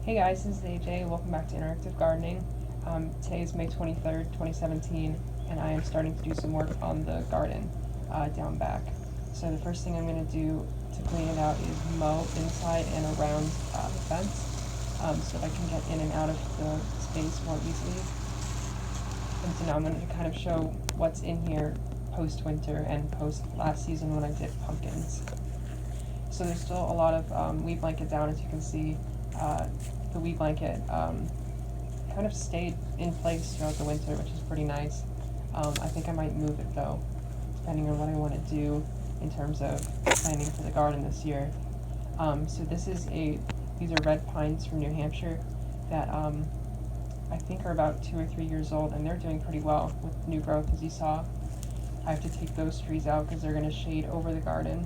Hey guys, this is AJ. Welcome back to Interactive Gardening. Today is May 23rd, 2017, and I am starting to do some work on the garden down back. So the first thing I'm going to do to clean it out is mow inside and around the fence so that I can get in and out of the space more easily. And so now I'm going to kind of show what's in here post-winter and post-last season when I did pumpkins. So there's still a lot of weed blanket down, as you can see. The weed blanket kind of stayed in place throughout the winter, which is pretty nice. I think I might move it though, depending on what I want to do in terms of planning for the garden this year. So these are red pines from New Hampshire that I think are about 2 or 3 years old, and they're doing pretty well with new growth, as you saw. I have to take those trees out because they're going to shade over the garden.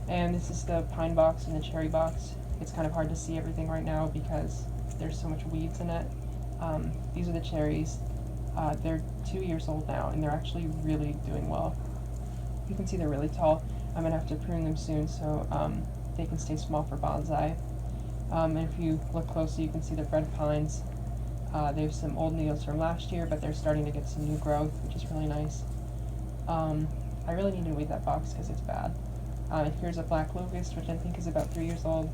And this is the pine box and the cherry box. It's kind of hard to see everything right now because there's so much weeds in it. These are the cherries. They're 2 years old now, and they're actually really doing well. You can see they're really tall. I'm going to have to prune them soon so they can stay small for bonsai. And if you look closely, you can see the red pines. There's some old needles from last year, but they're starting to get some new growth, which is really nice. I really need to weed that box because it's bad. Here's a black locust, which I think is about 3 years old.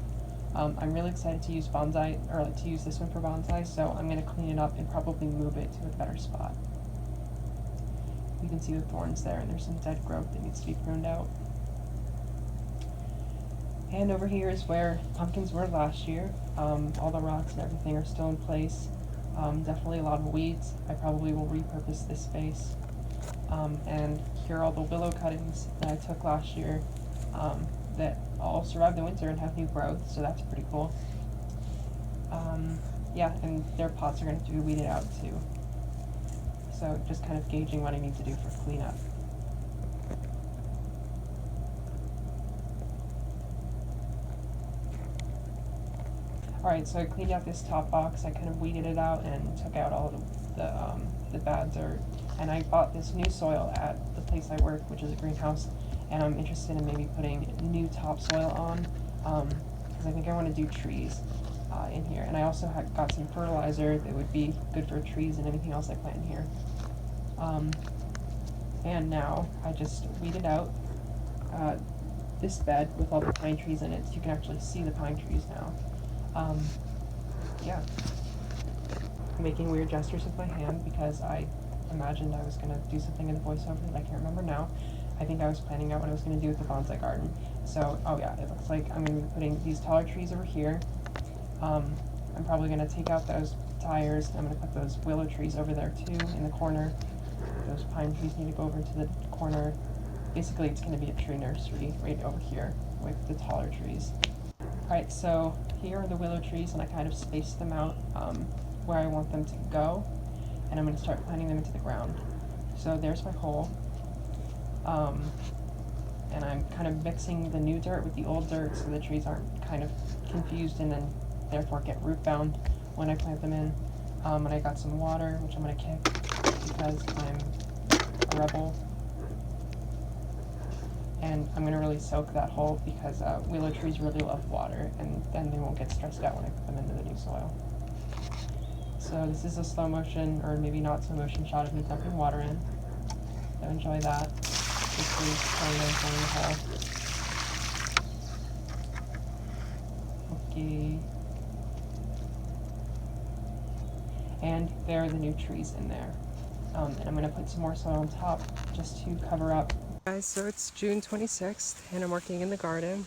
I'm really excited to use bonsai, or to use this one for bonsai, so I'm going to clean it up and probably move it to a better spot. You can see the thorns there, and there's some dead growth that needs to be pruned out. And over here is where pumpkins were last year. All the rocks and everything are still in place. Definitely a lot of weeds. I probably will repurpose this space. And here are all the willow cuttings that I took last year that all survived the winter and have new growth, so that's pretty cool. Yeah, and their pots are going to have to be weeded out too. So just kind of gauging what I need to do for cleanup. Alright, so I cleaned out this top box. I kind of weeded it out and took out all the bad dirt. And I bought this new soil at the place I work, which is a greenhouse, and I'm interested in maybe putting new topsoil on, because I think I want to do trees in here. And I also got some fertilizer that would be good for trees and anything else I plant in here. And now I just weeded out this bed with all the pine trees in it, so you can actually see the pine trees now. Yeah. I'm making weird gestures with my hand because I imagined I was going to do something in the voiceover that I can't remember now. I think I was planning out what I was going to do with the bonsai garden. So, oh yeah, it looks like I'm going to be putting these taller trees over here. I'm probably going to take out those tires. I'm going to put those willow trees over there too, in the corner. Those pine trees need to go over to the corner. Basically, it's going to be a tree nursery right over here with the taller trees. Alright, so here are the willow trees, and I kind of spaced them out where I want them to go, and I'm going to start planting them into the ground. So there's my hole, and I'm kind of mixing the new dirt with the old dirt so the trees aren't kind of confused and then therefore get root bound when I plant them in. And I got some water, which I'm going to kick because I'm a rebel. And I'm going to really soak that hole because willow trees really love water, and then they won't get stressed out when I put them into the new soil. So this is a slow motion, or maybe not slow motion shot of me dumping water in. So enjoy that. This is pouring in the hole. Okay. And there are the new trees in there. And I'm going to put some more soil on top just to cover up. Guys, so it's June 26th, and I'm working in the garden.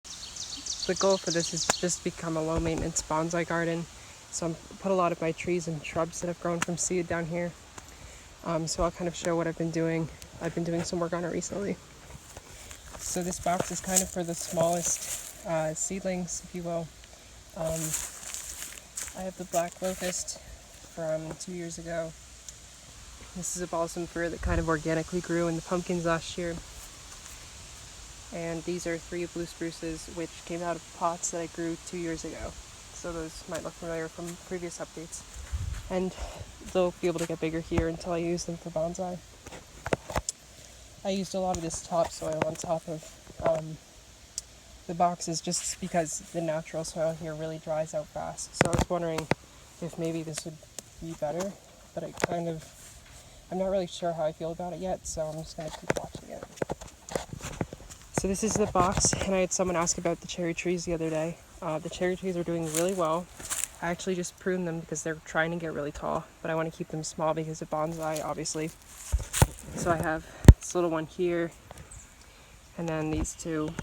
The goal for this is just to become a low-maintenance bonsai garden. So I put a lot of my trees and shrubs that have grown from seed down here. So I'll kind of show what I've been doing. I've been doing some work on it recently. So this box is kind of for the smallest seedlings, if you will. I have the black locust from 2 years ago. This is a balsam fir that kind of organically grew in the pumpkins last year. And these are 3 blue spruces, which came out of pots that I grew 2 years ago. So those might look familiar from previous updates. And they'll be able to get bigger here until I use them for bonsai. I used a lot of this topsoil on top of the box is just because the natural soil here really dries out fast. So I was wondering if maybe this would be better, but I'm not really sure how I feel about it yet, so I'm just going to keep watching it. So this is the box, and I had someone ask about the cherry trees the other day. The cherry trees are doing really well. I actually just pruned them because they're trying to get really tall, but I want to keep them small because of bonsai, obviously. So I have this little one here, and then these two.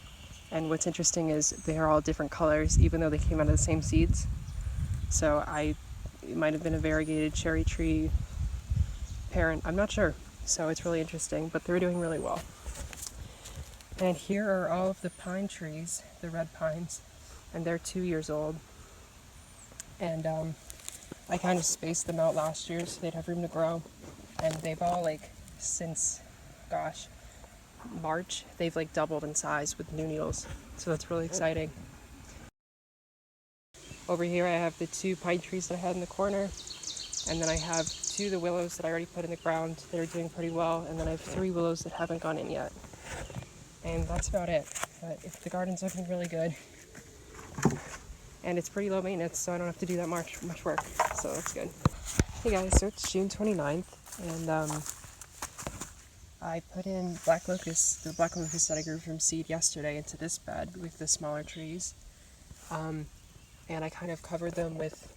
And what's interesting is they are all different colors, even though they came out of the same seeds. So it might have been a variegated cherry tree parent, I'm not sure. So it's really interesting, but they're doing really well. And here are all of the pine trees, the red pines, and they're 2 years old. And I kind of spaced them out last year so they'd have room to grow. And they've all since, gosh, March, they've doubled in size with new needles. So that's really exciting. Over here I have the 2 pine trees that I had in the corner. And then I have 2 of the willows that I already put in the ground that are doing pretty well. And then I have 3 willows that haven't gone in yet. And that's about it. But the garden's looking really good. And it's pretty low maintenance, so I don't have to do that much work. So that's good. Hey guys, so it's June 29th. And I put in black locust, the black locust that I grew from seed yesterday, into this bed with the smaller trees. And I kind of covered them with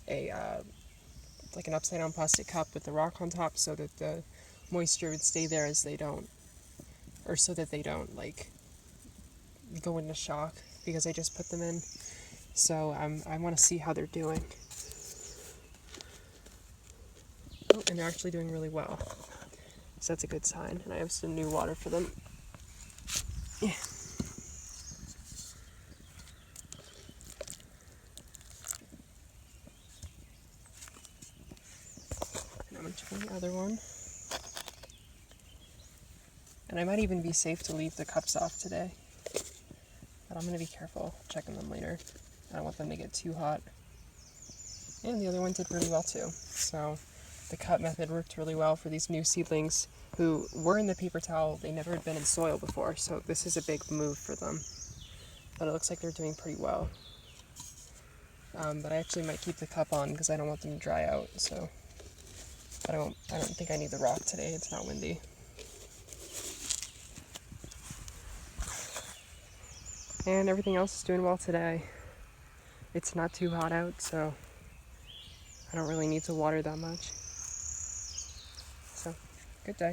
an upside down plastic cup with the rock on top so that the moisture would stay there so that they don't go into shock because I just put them in. So I want to see how they're doing. Oh, and they're actually doing really well. So that's a good sign. And I have some new water for them. Yeah. And I'm going to try the other one. And I might even be safe to leave the cups off today. But I'm going to be careful checking them later. I don't want them to get too hot. And the other one did really well too. So the cup method worked really well for these new seedlings who were in the paper towel. They never had been in soil before, so this is a big move for them. But it looks like they're doing pretty well. But I actually might keep the cup on because I don't want them to dry out. So, but I don't think I need the rock today. It's not windy. And everything else is doing well today. It's not too hot out, so I don't really need to water that much. So, good day.